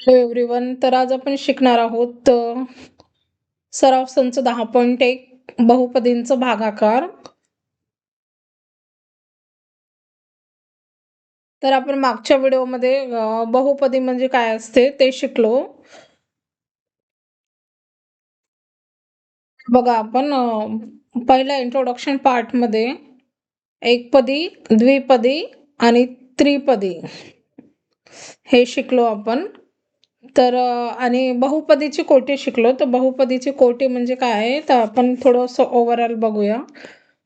Hello everyone. तर आज आपण शिकणार आहोत सराव संच 10.1 बहुपदींचा भागाकार. तर आपण मागच्या व्हिडिओमध्ये बहुपदी म्हणजे काय असते ते शिकलो. बघा आपण पहिल्या इंट्रोडक्शन पार्टमध्ये एकपदी, द्विपदी आणि त्रिपदी हे शिकलो आपण. तर आणि बहुपदीची कोटी शिकलो. तर बहुपदीची कोटी म्हणजे काय आहे तर आपण थोडंसं ओव्हरऑल बघूया.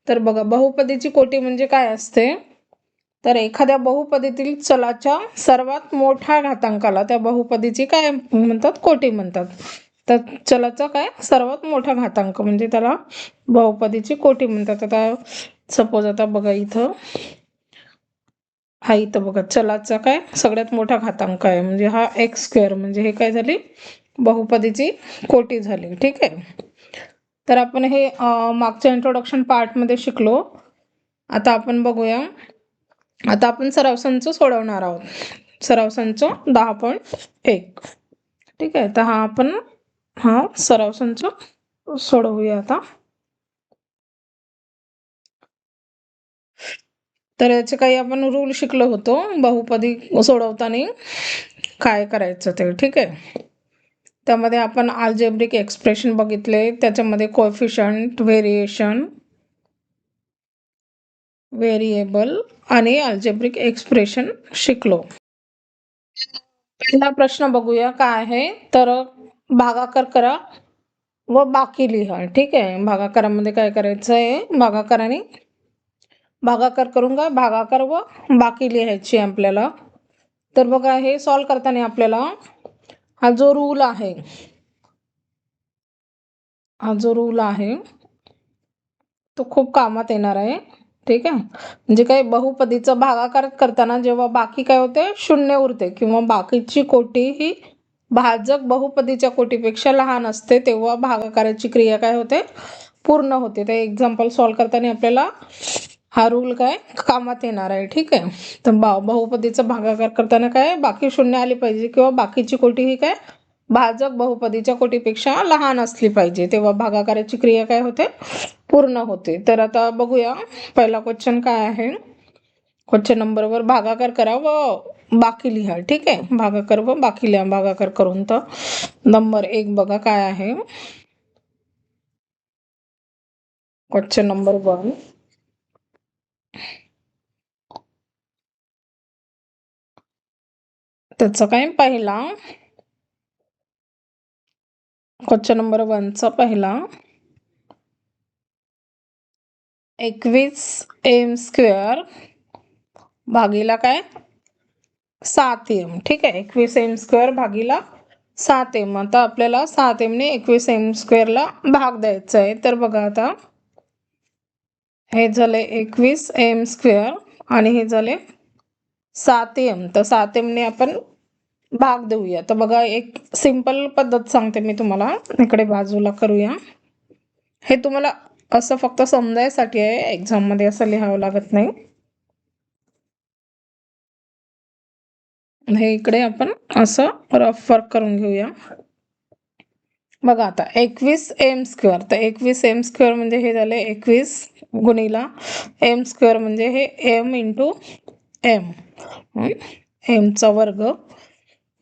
तर बघा, बहुपदीची कोटी म्हणजे काय असते तर एखाद्या बहुपदीतील चलाच्या सर्वात मोठ्या घातांकाला त्या बहुपदीची काय म्हणतात, कोटी म्हणतात. तर चलाचा काय सर्वात मोठा घातांक म्हणजे त्याला बहुपदीची कोटी म्हणतात. आता सपोज आता बघा इथं हा, इथं बघा चलाचा काय सगळ्यात मोठा घातांक आहे म्हणजे हा एक्स स्क्वेअर, म्हणजे हे काय झाली बहुपदीची कोटी झाली. ठीक आहे. तर आपण हे मागच्या इंट्रोडक्शन पार्टमध्ये शिकलो. आता आपण बघूया. आता आपण सराव संच सोडवणार आहोत. सराव संच 10.1. ठीक आहे. तर आपण सराव संच सोडवूया आता. तर याचे काही आपण रूल शिकलो होतो बहुपदी सोडवताना काय करायचं ते. ठीक आहे. त्यामध्ये आपण अल्जेब्रिक एक्सप्रेशन बघितले, त्याच्यामध्ये कोएफिशियंट, व्हेरिएबल आणि अल्जेब्रिक एक्सप्रेशन शिकलो. पहिला प्रश्न बघूया काय आहे तर भागाकार करा व बाकी लिहा. ठीक आहे. भागाकारामध्ये काय करायचं आहे, भागाकार करून काय भागाकार व बाकी लिहायची आपल्याला. तर बघा, हे सॉल्व करताना आपल्याला हा जो रूल आहे तो खूप कामात येणार आहे. ठीक आहे. म्हणजे काय बहुपदीचा भागाकार करताना जेव्हा बाकी काय होते, शून्य उरते किंवा बाकीची कोटी ही भाजक बहुपदीच्या कोटीपेक्षा लहान असते, तेव्हा भागाकाराची क्रिया काय होते, पूर्ण होते. ते एक्झाम्पल सॉल्व करताना आपल्याला हा रूल काय कामात येणार आहे. ठीक आहे. तर बहुपदीचा भागाकार करताना काय बाकी शून्य आली पाहिजे किंवा बाकीची कोटी ही काय भाजक बहुपदीच्या कोटीपेक्षा लहान असली पाहिजे, तेव्हा भागाकाराची क्रिया काय होते, पूर्ण होते. तर आता बघूया पहिला क्वेश्चन काय आहे. क्वेश्चन नंबरवर भागाकार करा व बाकी लिहा. ठीक आहे. भागाकार व बाकी लिहा. भागाकार करून तर नंबर 1 बघा काय आहे. क्वेश्चन नंबर 1, त्याचं काय पहिला क्वेश्चन नंबर 1चा पहिला 21m² भागीला काय 7m. ठीक आहे. 21m² भागीला 7m. आता आपल्याला 7m ने 21m² ला भाग द्यायचा आहे. तर बघा आता हे झाले 21m² आणि हे झाले 7m. तर 7m ने आपण भाग देऊया. तर बघा, एक सिंपल पद्धत सांगते मी तुम्हाला, इकडे बाजूला करूया. हे तुम्हाला असं फक्त समजायसाठी आहे, एक्झाम मध्ये असं लिहावं लागत नाही. हे इकडे आपण असं रफ वर्क करून घेऊया. बघा आता 21m², तर 21m² म्हणजे हे झाले 21 गुणिला m² म्हणजे हे m इंटू m, mचा वर्ग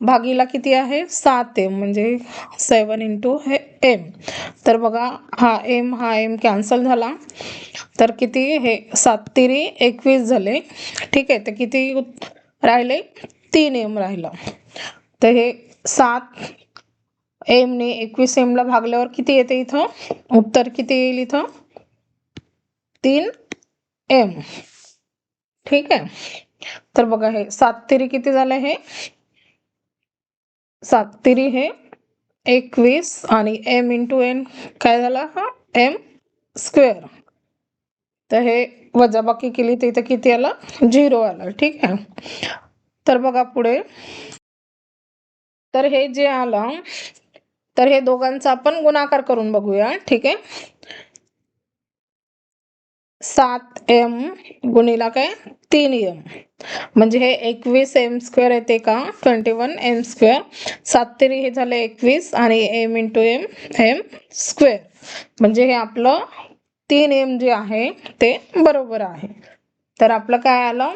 भागीला किती आहे 7m म्हणजे 7 इंटू हे m. तर बघा हा m कॅन्सल झाला, तर किती हे 7 तिरी 21 झाले. ठीक आहे. तर किती राहिले 3m राहिलं. तर हे 7m ने 21m ला भागल्यावर किती येते, इथं उत्तर किती येईल, इथं 3m. ठीक आहे. तर बघा हे 7 तिरी किती झालं, हे 7 तिरी हे 21 आणि m इंटू n काय झाला हा m². तर हे वजाबाकी केली तर इथं किती आला 0 आला. ठीक आहे. तर बघा पुढे, तर हे जे आलं तर हे दोघांचा आपण गुणाकार करून बघूया. ठीक आहे. 7m गुणिला काय 3m, म्हणजे हे 21m² येते का 21m². 7 हे झालं 21 आणि m × m म्हणजे हे आपलं 3m जे आहे ते बरोबर आहे. तर आपलं काय आलं,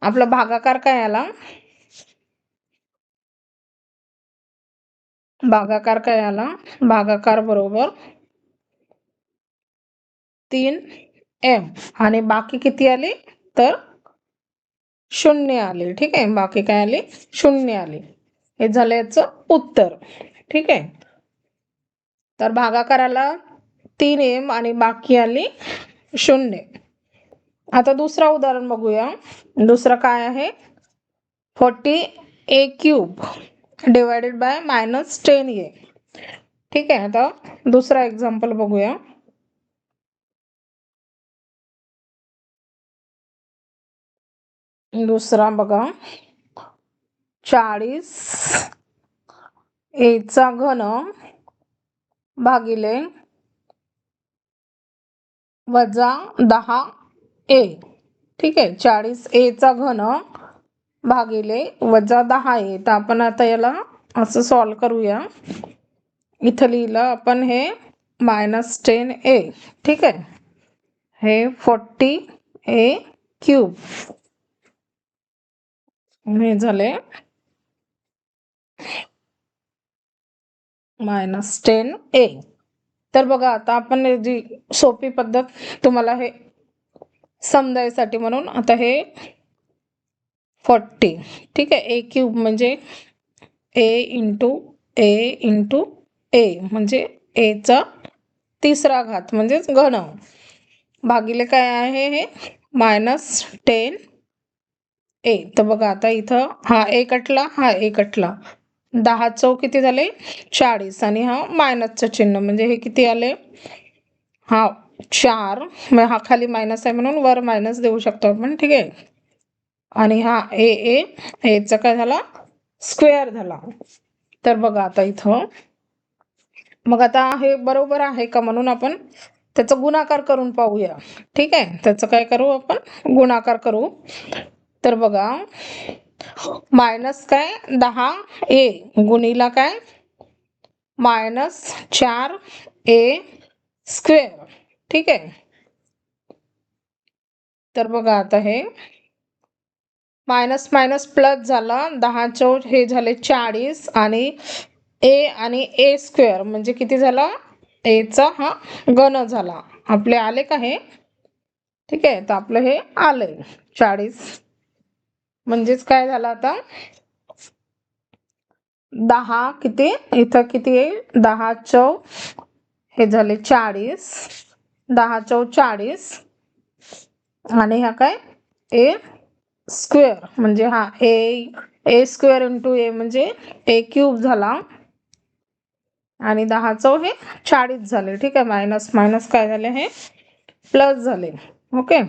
आपला भागाकार काय आला, भागाकार काय आला, भागाकार बरोबर 3m आणि बाकी किती आले तर 0 आले. ठीक आहे, बाकी काय आले 0 आले. हे झालं याचं उत्तर. ठीक आहे, तर भागाकाराला 3m आणि बाकी आली 0. आता दुसरा उदाहरण बघूया. दुसरं काय आहे, 40a³ डिवायडेड बाय -10a. ठीक आहे, आता दुसरा एक्झाम्पल बघूया. दुसरा बघा, 40a³ भागिले -10a. ठीक आहे, 40a³ भागिले -10a. तर आपण आता याला असं सॉल्व करूया. इथं लिहिलं आपण हे -10a. ठीक आहे, हे 40a³ हे झाले -10a. तर बघा, आता आपण जी सोपी पद्धत तुम्हाला हे समजायसाठी म्हणून आता हे 40, ठीक आहे, a³ म्हणजे a म्हणजे a चा 3रा घात म्हणजेच घन, भागिले काय आहे हे -10a. तर बघा, आता इथं हा a कटला, हा a कटला, 10 चौक किती झाले 40 आणि हा मायनसचं चिन्ह म्हणजे हे किती आले, हा 4, हा खाली मायनस आहे म्हणून वर मायनस देऊ शकतो आपण. ठीक आहे, आणि हा एचा काय झाला स्क्वेअर झाला. तर बघा आता इथं, मग आता हे बरोबर आहे का म्हणून आपण त्याचा गुणाकार करून पाहूया. ठीक आहे, त्याचं काय करू आपण, गुणाकार करू. तर बघा, मायनस काय 10a गुणिला काय -4a². ठीक आहे, तर बघा आता हे मायनस मायनस प्लस झालं, 10 हे झाले 40 आणि a² म्हणजे किती झाला, चा हा घन झाला. आपले आले का हे. ठीक आहे, तर आपलं हे आलंय 40, म्हणजेच काय झालं आता 10 किती इथं किती येईल, 10 हे झाले 40, 10 40 आणि हा काय a² म्हणजे हा a² × a म्हणजे a³ झाला आणि 10 हे 40 झाले. ठीक आहे, मायनस मायनस काय झाले हे प्लस झाले. ओके,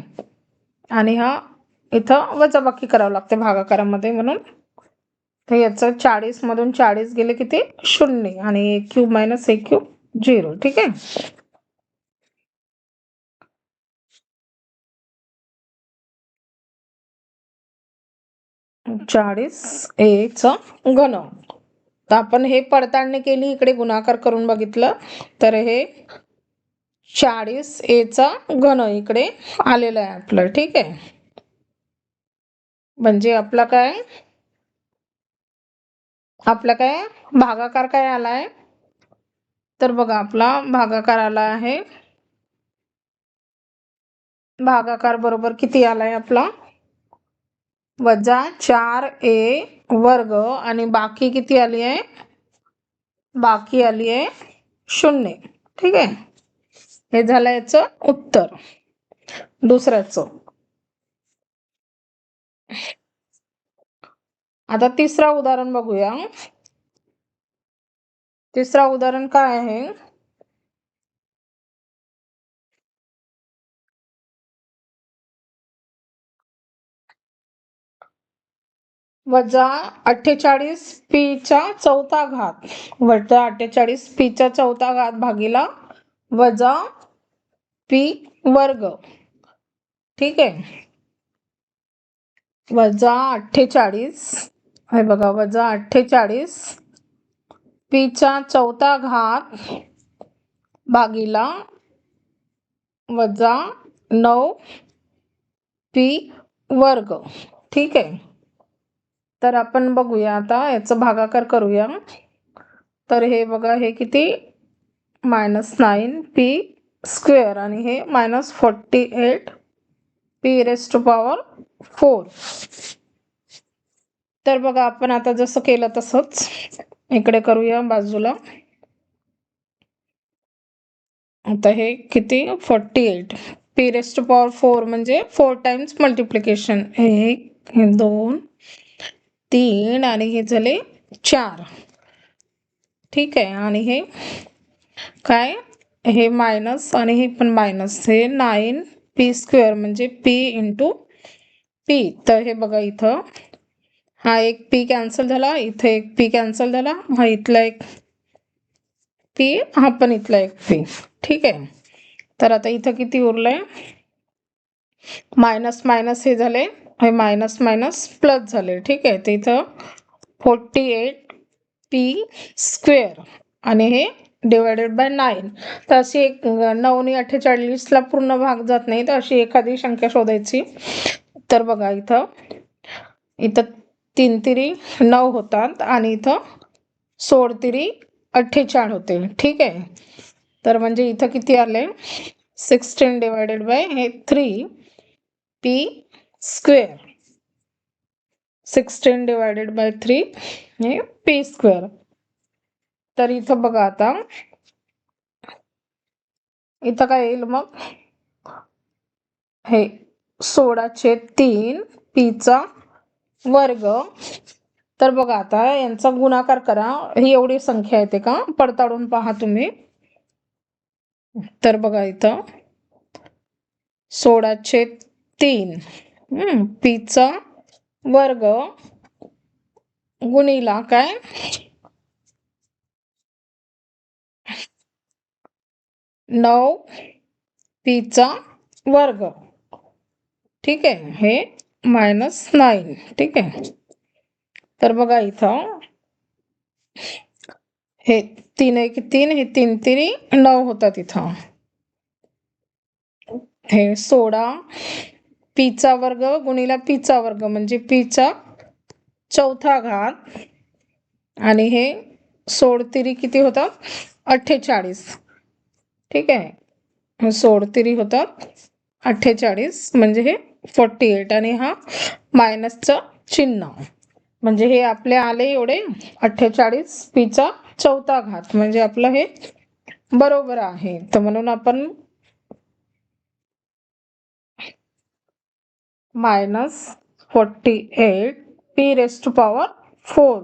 आणि हा इथं वजाबाकी करावं लागते भागाकारामध्ये म्हणून. तर याचं 40 मधून 40 गेले किती 0 आणि a³ - a³ 0. ठीक आहे, 40a² घन. तर आपण हे पडताळणी केली, इकडे गुणाकार करून बघितलं तर हे 40a² घन इकडे आलेलं आहे आपलं. ठीक आहे, म्हणजे आपला काय भागाकार काय आलाय, तर बघा आपला भागाकार आला आहे, भागाकार बरोबर किती आलाय आपला -4a² आणि बाकी किती आली आहे, बाकी आली आहे 0. ठीक आहे, हे झालं याचं उत्तर दुसऱ्याचं. आता तिसरा उदाहरण बघूया. तिसरा उदाहरण काय आहे, -48p⁴ वजा 48p⁴ भागिला पी वर्ग, ठीक आहे, वजा 48, हे बघा वजा 48 पीचा चौथा घात भागीला वजा 9 पी वर्ग, ठीक आहे. तर आपण बघूया आता याचं भागाकार करूया. तर हे बघा हे किती -9 पी स्क्वेअर आणि हे -48 पी रेज टू पॉवर 4. तर बघा आपण आता जसं केलं तसंच इकडे करूया बाजूला. आता हे किती 48 पी रेज टू पॉवर 4 म्हणजे 4 टाइम्स मल्टिप्लिकेशन, 1 2 3 आणि हे झाले 4, ठीक आहे. आणि हे काय हे मायनस आणि हे पण मायनस, हे 9 पी स्क्वेअर म्हणजे पी इंटू पी. तर हे बघा इथं हा एक पी कॅन्सल झाला, इथे एक पी कॅन्सल झाला, हा इथला एक पी, हा पण इथला एक पी, ठीक आहे. तर आता इथं किती उरलंय, मायनस मायनस हे झाले, हे मायनस मायनस प्लस झाले, ठीक आहे. तर इथं 48 पी स्क्वेअर आणि हे डिवायडेड बाय 9. तर अशी एक 9 आणि 48ला पूर्ण भाग जात नाही, तर अशी एखादी संख्या शोधायची. तर बघा इथं इथं 3 तिरी 9 होतात आणि इथं 16 तिरी 48 होते, ठीक आहे. तर म्हणजे इथं किती आले 16 डिवायडेड बाय हे 3 पी स्क्वेअर, 16 डिवायडेड बाय 3 हे पी स्क्वेअर. तर इथं बघा आता इथं काय येईल मग, हे 16/3 पीचा वर्ग. तर बघा आता यांचा गुणाकार करा, ही एवढी संख्या येते का पडताळून पहा तुम्ही. तर बघा इथं 16/3 पीचा वर्ग गुणिला काय 9 पीचा वर्ग, ठीक आहे, हे -9, ठीक आहे. तर बघा इथं हे 3 1 3 हे 3 तिरी 9 होतात इथं, हे 16 पीचा वर्ग गुणिला पीचा वर्ग म्हणजे पीचा चौथा घात आणि हे 16 तिरी किती होतात 48, ठीक आहे. 16 तिरी होतात 48 म्हणजे हे 48 आणि हा मायनसचं चिन्ह म्हणजे हे आपले आले एवढे 48 पीचा चौथा घात म्हणजे आपलं हे बरोबर आहे. तर म्हणून आपण -48 पी रेज टू पॉवर 4,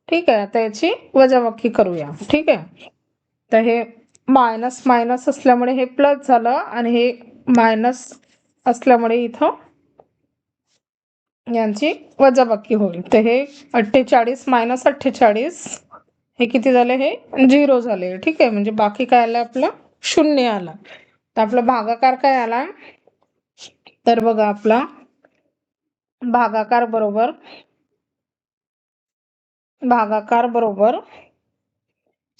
ठीक आहे. आता याची वजाबाकी करूया, ठीक आहे. तर हे मायनस मायनस असल्यामुळे हे प्लस झालं आणि हे मायनस असल्यामुळे इथं यांची वजाबाकी होईल. तर हे 48 - 48 हे किती झाले, हे 0 झाले, ठीक आहे. म्हणजे बाकी काय आलं आपलं 0 आला. तर आपला भागाकार काय आला, तर बघा आपला भागाकार बरोबर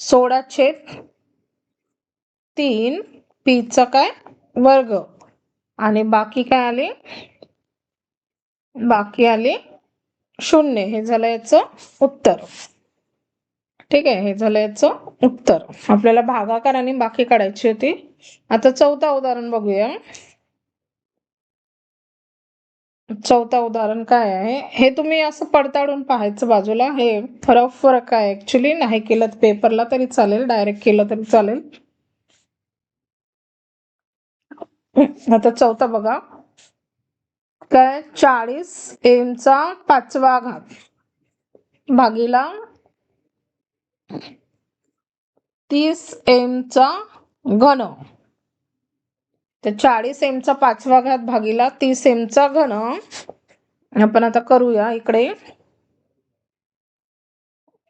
16/3 पीचा काय वर्ग आणि बाकी काय आले, बाकी आले 0. हे झालं याचं उत्तर, ठीक आहे. हे झालं याचं उत्तर. आपल्याला भागाकार आणि बाकी काढायची होती. आता चौथा उदाहरण बघूया. चौथा उदाहरण काय आहे हे तुम्ही असं पडताळून पाहायचं बाजूला. हे फरक आहे ऍक्च्युली, नाही केलं पेपरला तरी चालेल, डायरेक्ट केलं तरी चालेल. आता चौथा बघा काय 40m चा 5वा घात भागीला 30m चा घन. तर 40m चा 5वा घात भागीला 30m चा घन आपण आता करूया. इकडे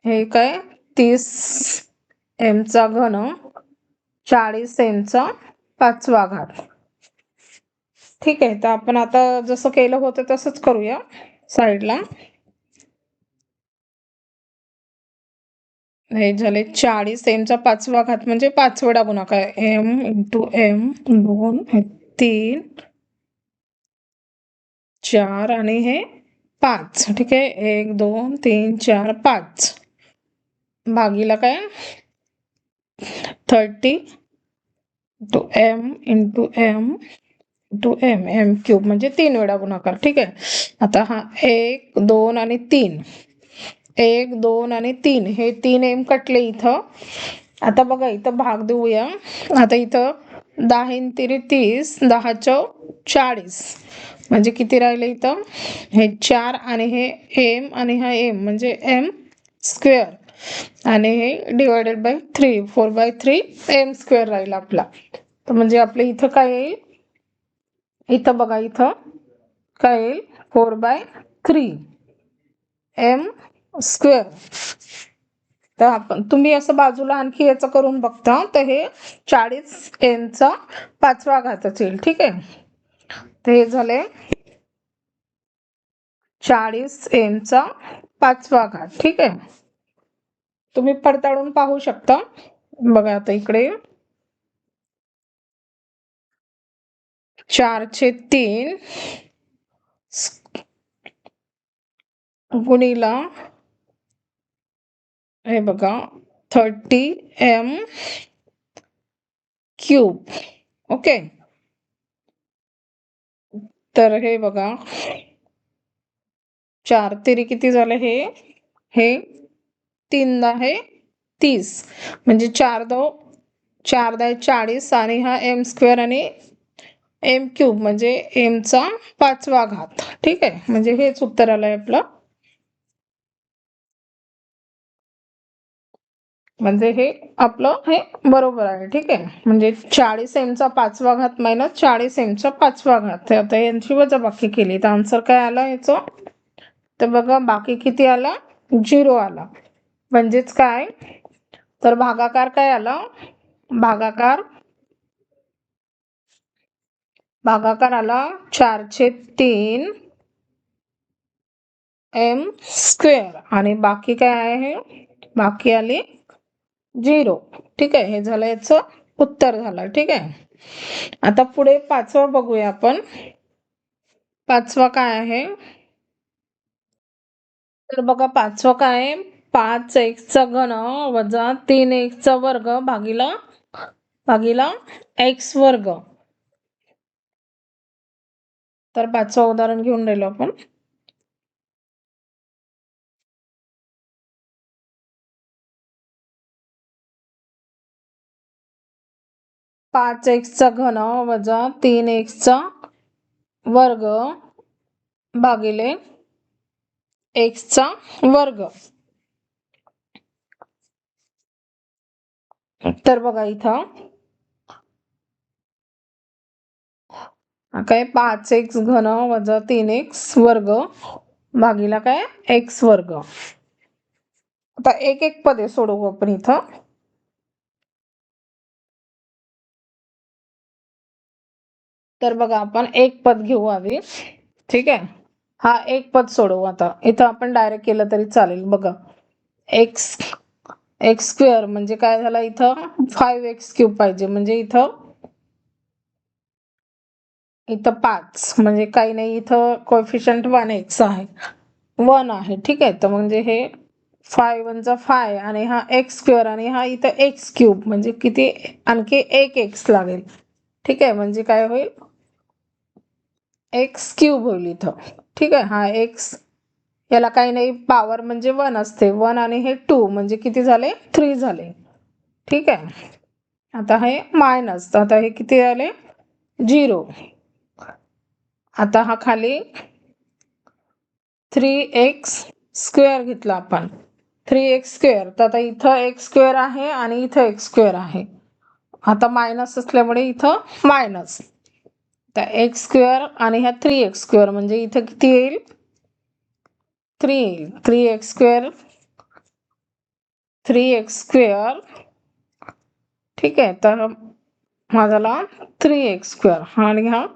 हे काय 30m चा घन 40m चा पाचवा घात. ठीक आहे, तर आपण आता जसं केलं होतं तसंच करूया साईडला. हे झाले 40 एमचा पाचवा घात म्हणजे 5 वेळा गुणाकार एम इंटू एम 2 3 4 आणि हे 5. ठीक आहे, 1 2 3 4 5 भागीला काय 30 two M into M two M M cube म्हणजे 3 वेळा गुणाकार. ठीक आहे, आता हा 1 2 आणि 3 1 2 आणि 3 हे 3 एम कटले इथं. आता बघा इथं भाग देऊया. आता इथं 10 3 30 10 40 म्हणजे किती राहिले इथं हे 4 आणि हे एम आणि हा एम म्हणजे एम स्क्वेअर आणि हे डिवायडेड बाय 3 4/3 एम स्क्वेअर राहील आपला. तर म्हणजे आपलं इथं काय येईल, इथं बघा इथं काय येईल 4/3 एम स्क्वेअर. तर आपण तुम्ही असं बाजूला आणखी याचं करून बघता तर हे 40 एमचा पाचवा घातच येईल. ठीक आहे, तर हे झाले 40 एमचा पाचवा घात. ठीक आहे, तुम्ही पडताळून पाहू शकता. बघा आता इकडे 4/3 गुणीला हे बघा 30 एम क्यूब. ओके, तर हे बघा 4 तेरी किती झाले, हे 3 आहे 30 म्हणजे 4 10 40 आणि हा एम स्क्वेअर आणि एम क्यूब म्हणजे एमचा पाचवा घात. ठीक आहे, म्हणजे हेच उत्तर आलंय आपलं. म्हणजे हे आपलं हे बरोबर आहे. ठीक आहे, म्हणजे 40 एमचा पाचवा घात मायनस 40 एमचा पाचवा घात. आता यांची वजाबाकी केली तर आन्सर काय आला याचं, तर बघा बाकी किती आला 0 आला. म्हणजेच काय, तर भागाकार काय आला, भागाकार आला 4/3 एम स्क्वेअर आणि बाकी काय आहे, बाकी आली 0. ठीक आहे, हे झालं याचं उत्तर झालं. ठीक आहे, आता पुढे पाचवा बघूया आपण. पाचवा काय आहे, तर बघा पाचवा काय आहे 5x घन वजा 3x वर्ग भागीला x वर्ग. तर पाचवं उदाहरण घेऊन राहिलो आपण. पाच एक्सचा घन वजा 3x वर्ग भागिले x वर्ग. तर बघा इथं काय 5x घन वजा 3x वर्ग भागिला काय x वर्ग. आता एक एक पदे सोडवू आपण इथं. तर बघा आपण एक पद घेऊ आधी. ठीक आहे, हा एक पद सोडवू. आता इथं आपण डायरेक्ट केलं तरी चालेल. बघा एक्स स्क्वेअर म्हणजे काय झालं, इथं 5x क्यूब पाहिजे म्हणजे इथं 5 म्हणजे काही नाही, इथं कोएफिशियंट 1x आहे 1 आहे. ठीक आहे, तर म्हणजे हे 5 1 चा 5 आणि हा एक्स स्क्वेअर आणि हा इथं एक्स क्यूब म्हणजे किती आणखी एक एक्स लागेल. ठीक आहे, म्हणजे काय होईल एक्स क्यूब होईल इथं. ठीक आहे, हा एक्स याला काही नाही पॉवर म्हणजे 1 असते 1 आणि हे 2 म्हणजे किती झाले 3 झाले. ठीक आहे, आता हे मायनस, आता हे किती आले 0. आता हा खाली 3x स्क्वेअर घेतला आपण 3x स्क्वेअर. तर आता इथं एक्स स्क्वेअर आहे आणि इथं एक्स स्क्वेअर आहे. आता मायनस असल्यामुळे इथं मायनस, तर एक्स स्क्वेअर आणि ह्या 3x स्क्वेअर म्हणजे इथं किती येईल 3 येईल. 3x square. ठीक आहे, तर हा झाला 3x² आणि हा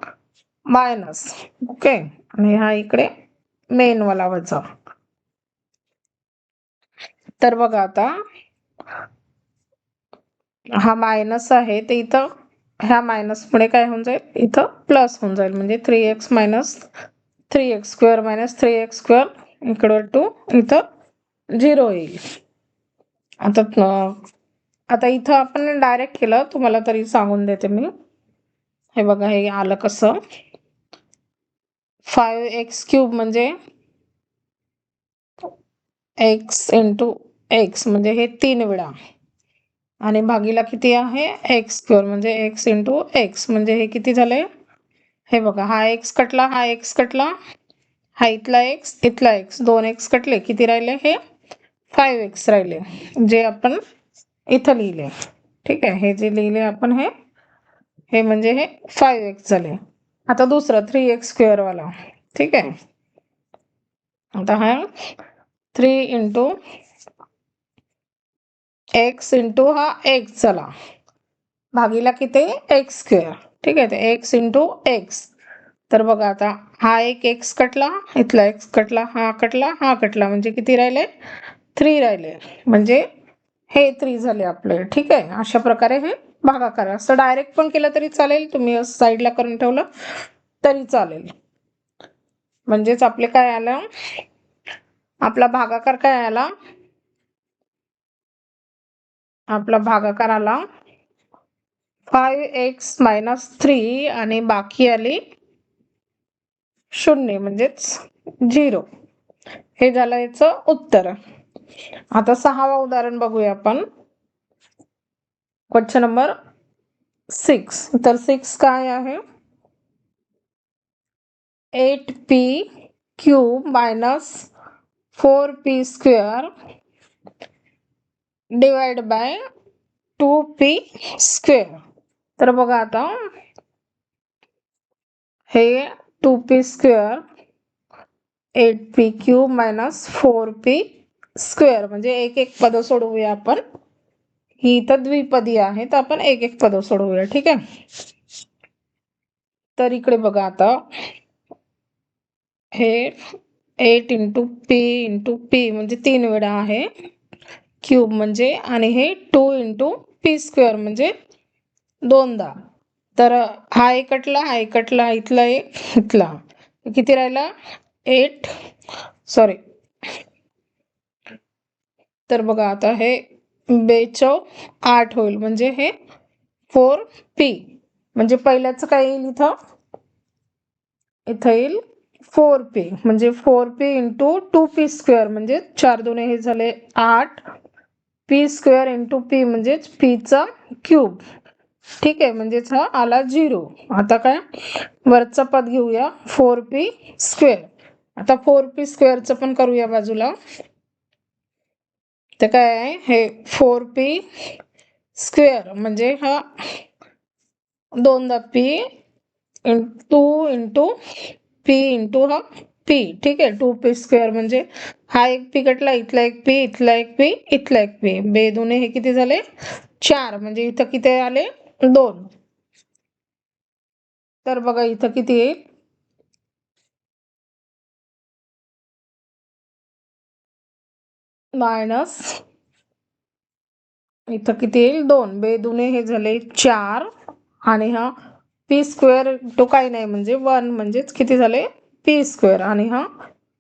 मायनस. ओके, आणि हा इकडे मेन वाला वजा. तर बघा आता हा मायनस आहे ते इथं ह्या मायनस पुढे काय होऊन जाईल, इथं प्लस होऊन जाईल. म्हणजे 3x minus 3x² minus 3x² इकडं टू इथं 0 येईल. आता इथं आपण डायरेक्ट केलं, तुम्हाला तरी सांगून देते मी. हे बघा, हे आलं कसं, 5x³ म्हणजे x इंटू x म्हणजे हे 3 वेळा, आणि भागीला किती आहे x² म्हणजे x इंटू x म्हणजे हे किती झाले. हे बघा, हा x कटला, हा x कटला, हा इथला x इथला x, 2x कटले, किती राहिले हे 5x राहिले, जे आपण इथं लिहिले. ठीक आहे, हे जे लिहिले आपण हे म्हणजे हे 5x झाले. आता दुसरं 3x² वाला. ठीक आहे, आता हा 3 इंटू x इंटू हा x झाला, भागीला किती x². ठीक आहे, ते x इंटू x. तर बघा आता हा एक x कटला, इथला x कटला, हा कटला, हा कटला, म्हणजे किती राहिले 3 राहिले, म्हणजे हे 3 झाले आपले. ठीक आहे, अशा प्रकारे हे भागाकार. असं डायरेक्ट पण केलं तरी चालेल, तुम्ही साईडला करून ठेवलं तरी चालेल. म्हणजेच आपले काय आलं, आपला भागाकार काय आला, आपला भागाकार आला 5x मायनस 3 आणि बाकी आली 0 म्हणजेच 0. हे झालं याचं उत्तर. आता 6वा उदाहरण बघूया आपण. Question number 6. तर 6 काय आहे, 8p³ minus 4p² divide by 2p². तर बघा आता हे 2p² 8p³ मायनस 4p² म्हणजे एक एक पद सोडवूया आपण. ही तर द्विपदी आहे, तर आपण एक एक पद सोडवूया. ठीक आहे, तर इकडे बघा आता हे 8 इंटू p म्हणजे 3 वेळा आहे क्यूब म्हणजे, आणि हे 2 इंटू p² म्हणजे 2दा. तर हा एक कटला, हा एक कटला, इथला एक, इथला, किती राहिला 8. सॉरी, तर बघा आता हे 8 होईल, म्हणजे हे 4p. म्हणजे पहिल्याचं काय येईल, इथं येईल 4p, म्हणजे 4p इंटू 2p² म्हणजे 4 दुने हे झाले 8, p² इंटू p म्हणजेच pचा क्यूब. ठीक आहे, म्हणजेच हा आला 0. आता काय वरचं पद घेऊया 4p². आता 4p² पण करूया बाजूला. तर काय आहे, हे 4p² म्हणजे हा 2दा p 2 इंटू p इंटू हा p. ठीक आहे, 2p² म्हणजे हा एक p कटला, इथला एक p, इथला एक p, इथला एक p, बेदुने हे किती झाले 4, म्हणजे इथं किती आले 2. तर बघा इथं किती येईल, मायनस, इथं किती येईल 2, बेदुने हे झाले 4, आणि हा p² तो काही नाही म्हणजे 1, म्हणजेच किती झाले p², आणि हा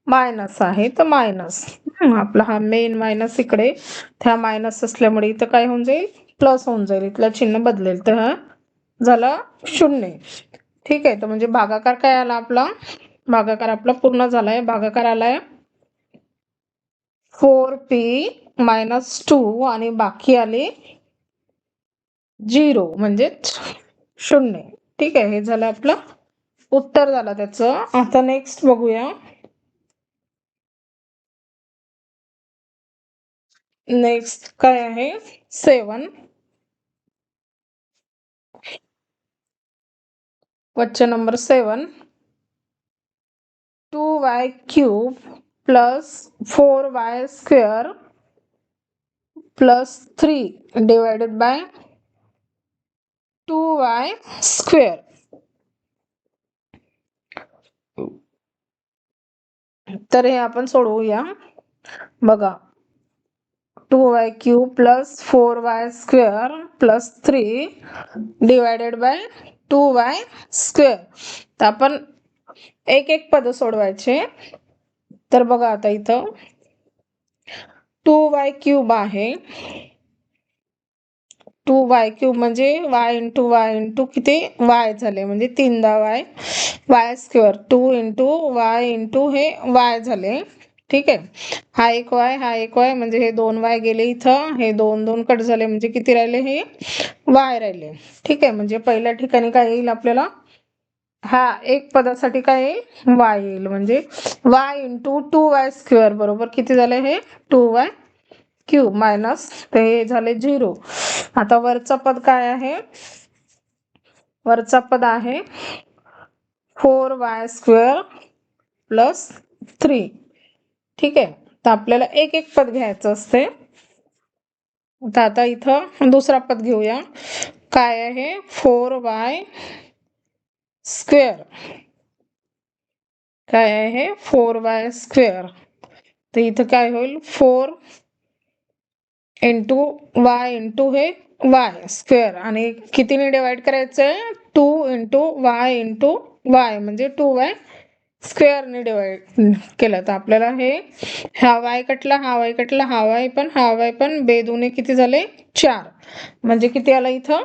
मायनस आहे तर मायनस. आपला हा मेन मायनस इकडे, त्या मायनस असल्यामुळे इथं काय होऊन जाईल प्लस होऊन जाईल, इथलं चिन्ह बदलेल, तर हा झाला 0. ठीक आहे, तर म्हणजे भागाकार काय आला आपला, भागाकार आपला पूर्ण झालाय. भागाकार आलाय 4p-2 आणि बाकी आले 0 म्हणजेच 0. ठीक आहे, हे झालं आपलं उत्तर झालं त्याचं. आता नेक्स्ट बघूया. नेक्स्ट काय आहे 7. Question number 7. 2y³ plus 4y² plus 3 divided by 2y square. तर हे आपण सोडवूया. बघा 2y cube plus 4y square plus 3 divided by 2y square. तर आपण एक एक पद सोडवायचे. तर बघा आता इथं 2y क्यूब आहे. 2y क्यूब म्हणजे y इंटू किती y झाले म्हणजे 3दा y. y square 2 into y into हे y झाले. ठीक आहे. हा एक y म्हणजे हे 2y गेले इथं. हे 2 कट झाले म्हणजे किती राहिले हे y राहिले. ठीक आहे. म्हणजे पहिल्या ठिकाणी काय येईल आपल्याला हा एक पदासाठी काय येईल y येईल. म्हणजे y इंटू 2y स्क्वेअर बरोबर किती झाले हे 2y क्यूब मायनस ते हे झाले 0. आता वरचा पद काय आहे. वरचा पद आहे 4y स्क्वेअर प्लस 3. ठीक आहे. तर आपल्याला एक एक पद घ्यायचं असते. तर आता इथं दुसरा पद घेऊया. काय आहे 4y स्क्वेअर. काय आहे 4y स्क्वेअर. तर इथं काय होईल 4 इंटू y इंटू हे y स्क्वेअर आणि कितीने डिवाइड करायचंय 2 इंटू y इंटू y म्हणजे 2y स्क्वेअरने डिवाइड केलं. तर आपल्याला हे हा y कटला हा y पण बेदुने किती झाले 4 म्हणजे किती आला इथं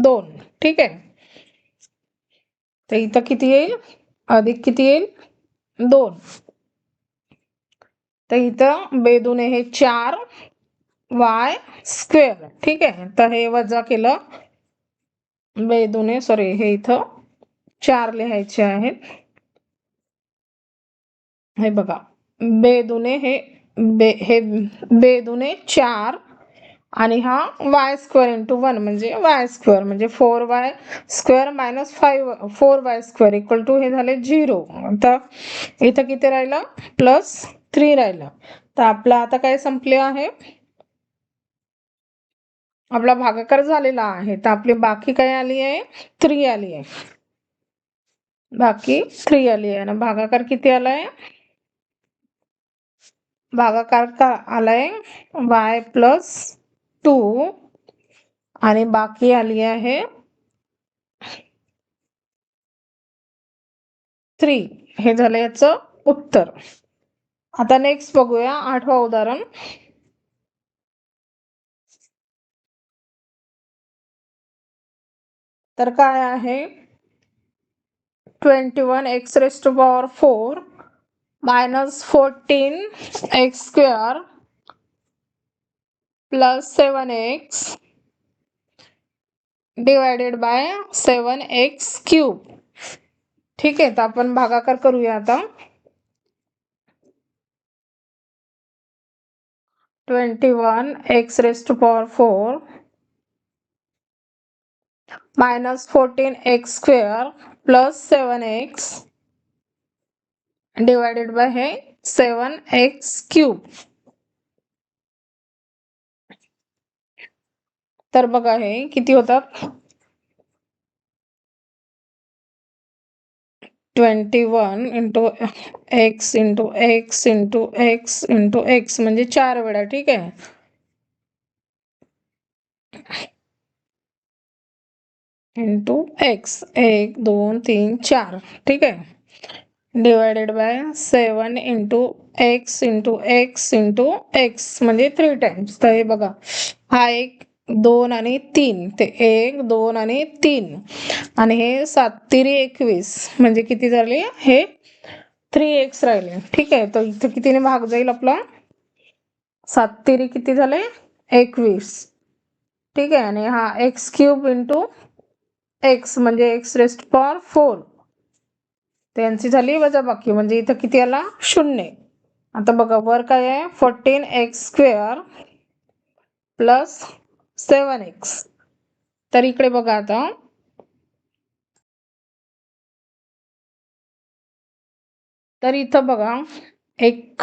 2. ठीक आहे. तर इथं किती येईल अधिक किती येईल 2. तर इथं बेदुने हे 4y स्क्वेअर. ठीक आहे. तर हे वजा केलं बेदुने सॉरी हे इथं 4 लिहायचे आहेत. हे बघा बेदुने हे बेदुने 4 आणि हा y स्क्वेअर इंटू 1 म्हणजे y स्क्वेअर म्हणजे 4y square minus 4y square equal to हे झाले 0. आता इथं किती राहिलं प्लस 3 राहिलं. तर आपलं आता काय संपले आहे आपला भागाकार झालेला आहे. तर आपली बाकी काय आली आहे 3 आली आहे. बाकी 3 आली आहे आणि भागाकार किती आलाय भागाकार का आलाय y प्लस 2 आणि बाकी आली आहे 3. हे झालं याचं उत्तर. आता नेक्स्ट बघूया 8वा उदाहरण. तर काय आहे 21x⁴ minus 14x² plus 7x divided by 7x³. ठीक आहे. तर आपण भागाकार करूया आता. 21x⁴ minus 14x² plus 7x divided by हे 7x³. तर बघा हे किती होतात 21 into x into x into x into x म्हणजे 4 वेळा. ठीक आहे. Into x 1 2 3 4. ठीक आहे. Divided by 7 into x into x into x म्हणजे 3 टाइम्स. तर हे बघा हा 1 2 आणि 3 ते 1 2 आणि 3 आणि हे 7×3 = 21 म्हणजे किती झाले हे 3x राहिले. ठीक आहे. तर इथं कितीने भाग जाईल आपला 7×3 किती झाले 21. ठीक आहे. आणि हा x³ इंटू x म्हणजे x⁴ त्यांची झाली वजाबाकी म्हणजे इथं किती आला 0. आता बघा वर काय आहे 14x² प्लस 7x. तर इकडे बघा आता तर इथं बघा एक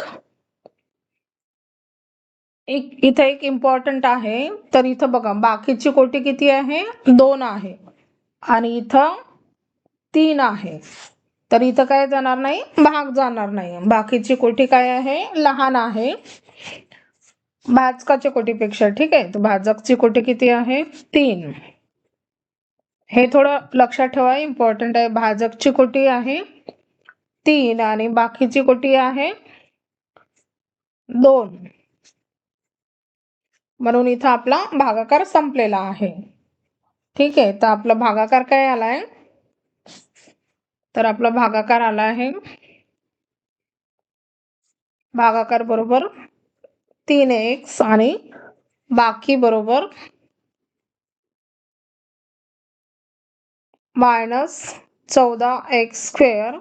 इथे एक इम्पॉर्टंट आहे. तर इथं बघा बाकीची कोटी किती आहे? 2 आहे आणि इथं 3 आहे. तर इथं काय जाणार नाही? भाग जाणार नाही. बाकीची कोटी काय आहे? लहान आहे भाजकाच्या कोटीपेक्षा. ठीक आहे. तर भाजकची कोटी किती आहे? 3. हे थोडं लक्षात ठेवा, इम्पॉर्टंट आहे. भाजकची कोटी आहे 3 आणि बाकीची कोटी आहे 2. म्हणून इथं आपला भागाकार संपलेला आहे. ठीक आहे. तर आपला भागाकार काय आलाय? तर आपला भागाकार आला आहे भागाकार बरोबर 3x आणि बाकी बरोबर -14x²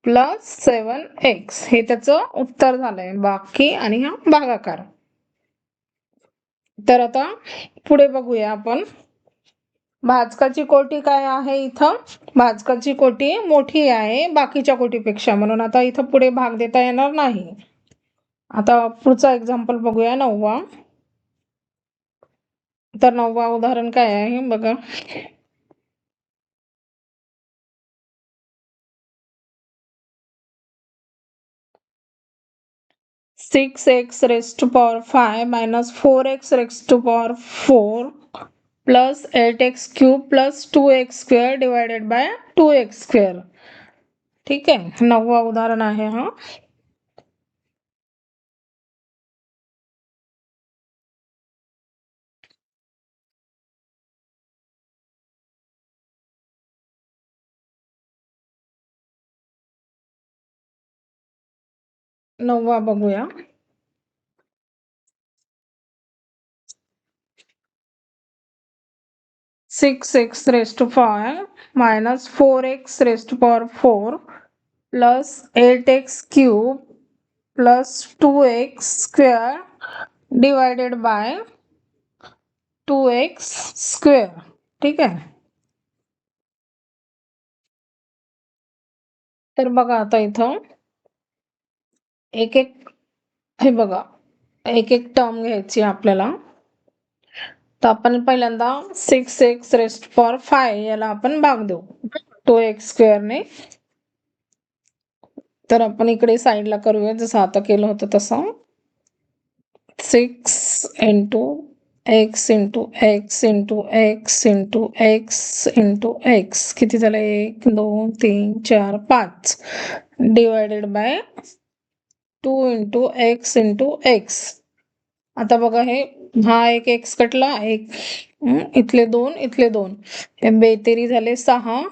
प्लस 7x. हे त्याचं उत्तर झालंय, बाकी आणि हा भागाकार. तर आता पुढे बघूया आपण. भाजकाची कोटी काय आहे? इथं भाजकाची कोटी मोठी आहे बाकीच्या कोटीपेक्षा, म्हणून आता इथं पुढे भाग देता येणार नाही. आता पुढचा एक्झाम्पल बघूया, 9वा. तर 9वा उदाहरण काय आहे बघा. Six x raised to power 5 minus 4x raised to power 4 plus 8x³ plus 2x² divided by 2x². ठीक आहे. 9वा उदाहरण आहे हा. नववा बघूया. Six x raised to 5 minus 4x raised to power 4 plus 8x³ plus 2x² divided by 2x². ठीक आहे. तर बघा आता इथं एक एक हे बघा एक एक टर्म घ्यायची आपल्याला. तर आपण पहिल्यांदा 6x रेस्ट पॉवर 5 याला आपण भाग देऊ 2x² ने. तर आपण इकडे साईडला करूया जसं आता केलं होतं तसं. 6 into x into x into x into x into x किती झालं? 1 2 3 4 5 divided by 2 into x into x. आता बघा हे हा एक x कटला, एक इथले 2 इथले 2, हे बेतेरी झाले 6.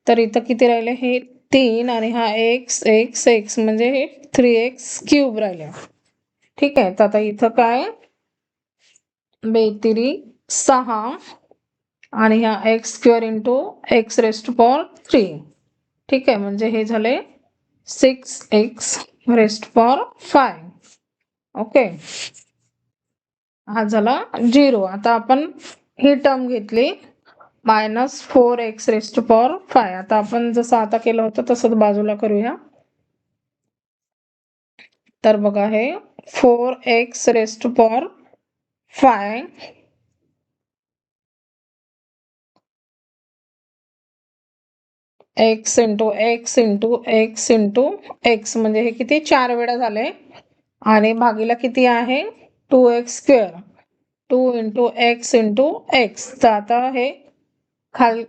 तर इथं किती राहिले? हे 3 आणि हा x x x म्हणजे हे 3x³ राहिले. ठीक आहे. तर आता इथं काय? बेतेरी 6 आणि ह्या x² into x raised to power 3. ठीक आहे. म्हणजे हे झाले 6x रेस्ट पॉवर 5. ओके. हा झाला 0. आता आपण ही टर्म घेतली -4x रेस्ट टू पॉवर 5. आता आपण जसं आता केलं होतं तसंच बाजूला करूया. तर बघा हे 4x raised to power 5 x into x into x into x म्हणजे हे किती 4 वेळा झाले आणि भागीला किती आहे? 2x². 2 into x into x. तर आता हे खाल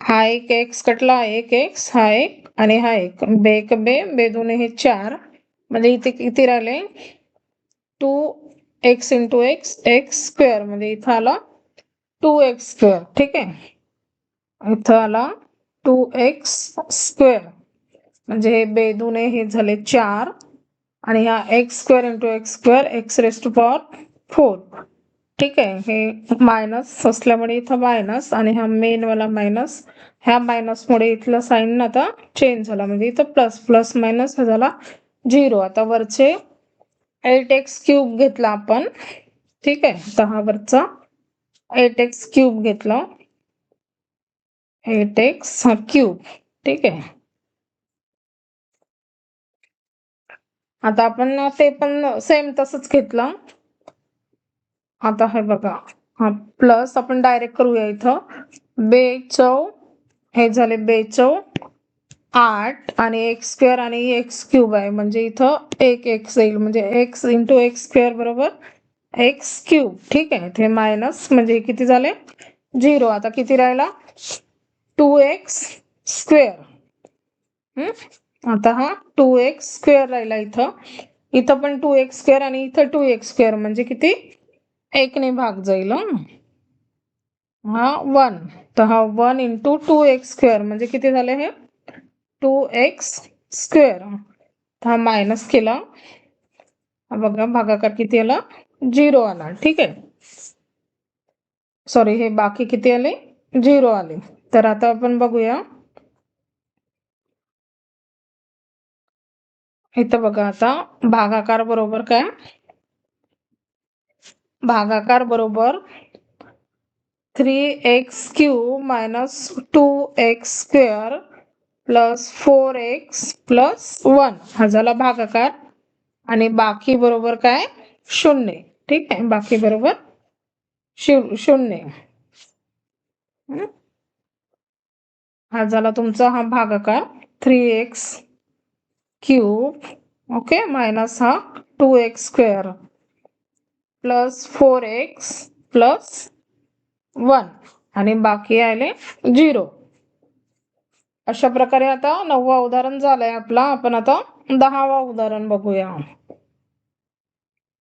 हा एक x कटला, एक x, हा एक आणि हा एक, बेक बे बेदोने हे 4 म्हणजे इथे किती राहिले? 2x इंटू x x² म्हणजे इथं आला 2x². ठीक आहे. इथं आला 2x² म्हणजे हे बेदुने हे झाले 4 आणि हा x² into x² x raised to power 4. ठीक आहे. हे मायनस असल्यामुळे इथं मायनस आणि हा मेनवाला मायनस, ह्या मायनसमुळे इथलं साईन आता चेंज झाला म्हणजे इथं प्लस प्लस मायनस झाला 0. आता वरचे 8x³ घेतला आपण. ठीक आहे. तर हा वरचा 8x³ घेतला, 8x³ ठीक आहे. आता आपण ते पण सेम तसंच घेतलं. आता हे बघा, हा प्लस आपण डायरेक्ट करूया इथं. 2 हे झाले 2 8 आणि एक्स स्क्वेअर आणि एक्स क्यूब आहे, म्हणजे इथं एक एक्स येईल, म्हणजे एक्स इंटू एक्स स्क्वेअर बरोबर एक्स क्यूब. ठीक आहे, ते मायनस म्हणजे किती झाले 0. आता किती राहिला 2x स्क्वेअर. आता हा 2x स्क्वेअर राहिला इथं. इथं पण 2x स्क्वेअर आणि इथं 2x स्क्वेअर, म्हणजे किती 1 ने भाग जाईल. हा 1, तर हा 1 इंटू 2x स्क्वेअर म्हणजे किती झाले हे 2x स्क्वेअर. हा मायनस केला, हा बघा भागाकार किती आला 0 आला. ठीक आहे, सॉरी हे बाकी किती आले 0 आले. तर आता आपण बघूया इथं बघा, आता भागाकार बरोबर काय, भागाकार बरोबर 3x cube minus 2x square plus 4x plus 1 हा झाला भागाकार. आणि बाकी बरोबर काय 0. ठीक आहे, बाकी बरोबर 0. हा झाला तुमचा हा भागाकार 3x क्यूब ओके मायनस हा 2x square plus 4x plus 1 आणि बाकी आले 0. अशा प्रकारे आता 9वा उदाहरण झालंय आपला. आपण आता 10वा उदाहरण बघूया.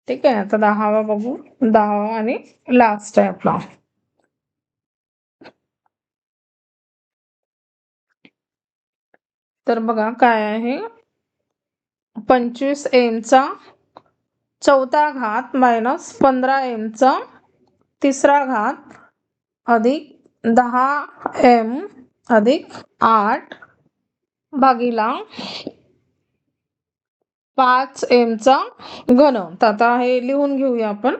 ठीक आहे, आता 10वा बघू. 10वा आणि लास्ट आहे आपला. तर बघा काय आहे, 25m चा चौथा घात मायनस 15m चा तिसरा घात अधिक 10m अधिक 8 भागीला 5m चा घन. तर आता हे लिहून घेऊया आपण.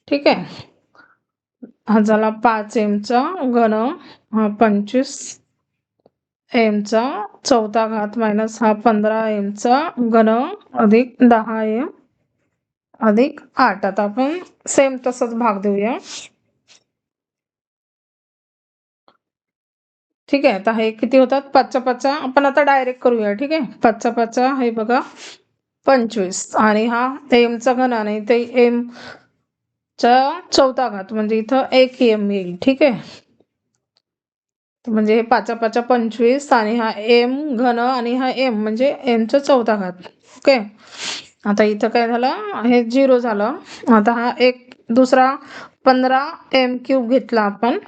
ठीक आहे, हा झाला 5m चा घन, हा 25m चा चौथा घात मायनस हा 15m चा घन अधिक 10m अधिक 8. आता आपण सेम तसंच भाग देऊया. ठीक आहे, आता हे किती होतात 5 5 आपण आता डायरेक्ट करूया. ठीक आहे, 5 5 हे बघा 25 आणि हा m चा घन आणि ते m चा चौथा घात म्हणजे इथं 1m येईल. ठीक आहे, म्हणजे हे 5 5 25 आणि हा m घन आणि हा m म्हणजे m चा चौथा घात. ओके, आता इथं काय झालं हे 0 झालं. आता हा एक दुसरा 15m क्यूब घेतला आपण.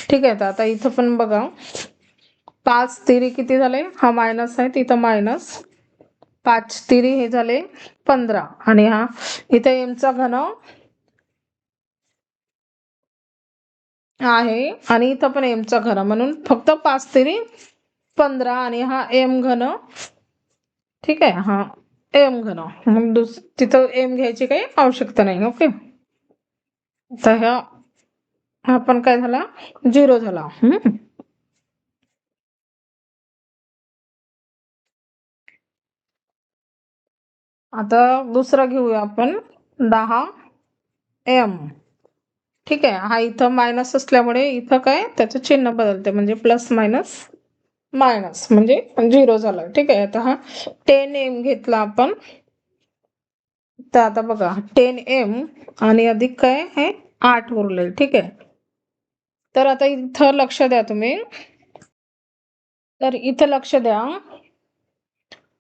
ठीक आहे, तर आता इथं पण बघा 5 तिरी किती झाले, हा मायनस आहे तिथं मायनस 5 तिरी हे झाले 15 आणि हा इथे m चा घन आहे आणि इथं पण m चा घन, म्हणून फक्त 5 तिरी 15 आणि हा m घन. ठीक आहे, हा m घन, मग तिथं m घ्यायची काही आवश्यकता नाही. ओके, तर हा पण काय झाला 0 झाला. आता दुसरा घेऊया आपण 10m. ठीक आहे, हा इथं मायनस असल्यामुळे इथं काय त्याचं चिन्ह बदलते, म्हणजे प्लस मायनस मायनस म्हणजे 0 झालं. ठीक आहे, आता हा 10m घेतला आपण. तर आता बघा 10m आणि अधिक काय हे 8 उरले. ठीक आहे, तर आता इथं लक्ष द्या तुम्ही. तर इथं लक्ष द्या,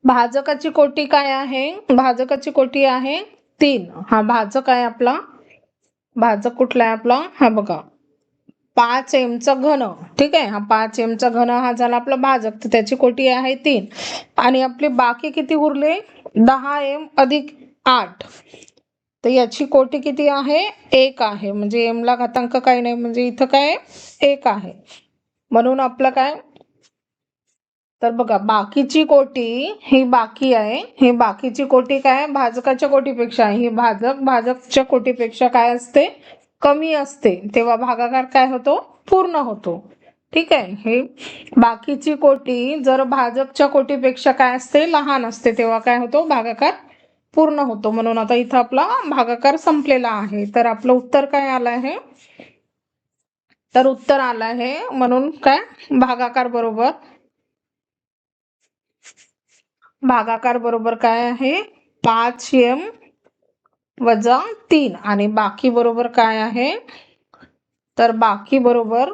भाजकाची कोटी काय आहे, भाजकाची कोटी आहे 3. हा भाजक आहे आपला, भाजक कुठला आहे आपला, हा बघा 5m चा घन. ठीक आहे, हा 5m चा घन हा झाला आपला भाजक, तर त्याची कोटी आहे 3 आणि आपली बाकी किती उरले 10m अधिक 8. तर याची कोटी किती आहे 1 आहे, म्हणजे m ला घातांक काही नाही, म्हणजे इथं काय 1 आहे. म्हणून आपलं काय, तर बघा बाकीची कोटी ही बाकी आहे, ही बाकीची कोटी काय भाजकाच्या कोटीपेक्षा आहे, ही भाजकच्या कोटीपेक्षा काय असते कमी असते, तेव्हा भागाकार काय होतो पूर्ण होतो. ठीक आहे. हे बाकीची कोटी जर भाजकच्या कोटीपेक्षा काय असते, लहान असते, तेव्हा काय होतो, भागाकार पूर्ण होतो. म्हणून आता इथं आपला भागाकार संपलेला आहे. तर आपलं उत्तर काय आलं आहे, तर उत्तर आलं आहे म्हणून काय, भागाकार बरोबर काय आहे, 5m वजा 3 आणि बाकी बरोबर काय आहे, तर बाकी बरोबर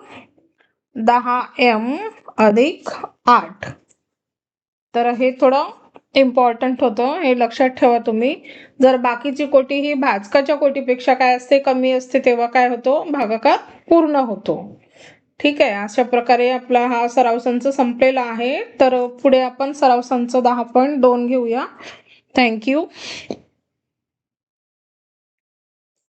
10m अधिक 8. तर हे थोडं इम्पॉर्टंट होतं, हे लक्षात ठेवा तुम्ही. जर बाकीची कोटी ही भाजकाच्या कोटीपेक्षा काय असते, कमी असते, तेव्हा काय होतो, भागाकार पूर्ण होतो. ठीक आहे. अशा प्रकारे आपला हा सराव संच संपलेला आहे. तर पुढे आपण सराव संच 10.2 घेऊया. थँक्यू.